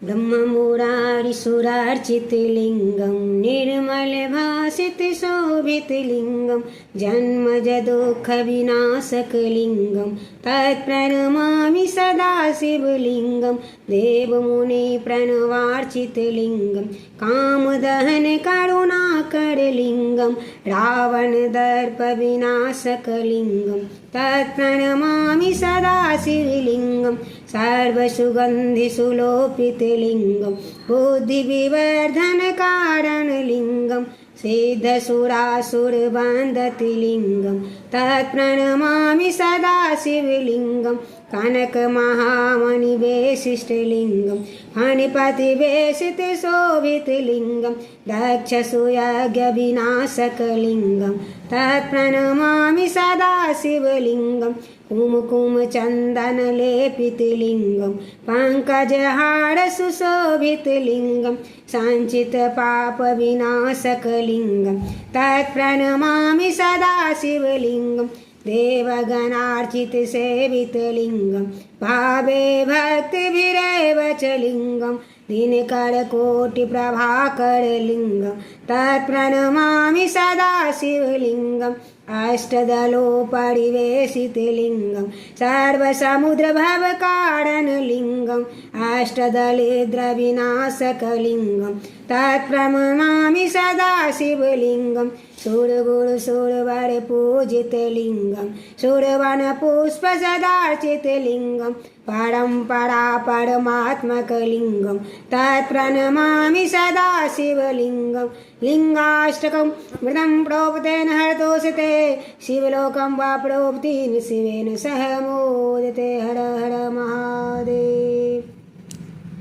ब्रह्ममुरारिसुरार्चितलिङ्गं निर्मलभासितशोभितलिङ्गं जन्मजदुःखविनाशकलिङ्गं तत्प्रणमामि सदा शिवलिङ्गं देवमुनिप्रणवार्चितलिङ्गं कामदहनकरुणाकरलिङ्गं रावणदर्पविनाशकलिङ्गं तत्प्रणमामि सदा शिवलिङ्गं सर्वसुगन्धिसुलोपितलिङ्गं बुद्धिविवर्धनकारणलिङ्गं सिद्धसुरासुरबान्धतिलिङ्गं तत्प्रणमामि सदा शिवलिङ्गं कनकमहामणिवेशिष्टलिङ्गं फणिपतिवेशितशोभितलिङ्गं दक्षसुयज्ञविनाशकलिङ्गं तत्प्रणमामि सदा शिवलिङ्गं कुमकुमचन्दनलेपितलिङ्गं पङ्कजहारसुशोभितलिङ्गं सञ्चितपापविनाशकलिङ्गं तत्प्रणमामि सदा शिवलिङ्गं देवगणार्चितसेवितलिङ्गं भावे भक्तिभिरेव च लिङ्गं दिनकरकोटिप्रभाकरलिङ्गं तत्प्रणमामि सदा शिवलिङ्गम् अष्टदलोपरिवेशितलिङ्गं सर्वसमुद्रभवकारणलिङ्गम् अष्टदलेद्रविनाशकलिङ्गं तत्प्रणमामि सदा शिवलिङ्गं सुरगुरुसुरवरपूजितलिङ्गं सुरवनपुष्पसदार्चितलिङ्गं परम्परा परमात्मकलिङ्गं तत्प्रणमामि सदा शिवलिङ्गं लिङ्गाष्टकं मृतं प्रोक्तेन हरतोषते शिवलोकं वा प्रोक्तेन शिवेन सह मोदते हर हर महादेव।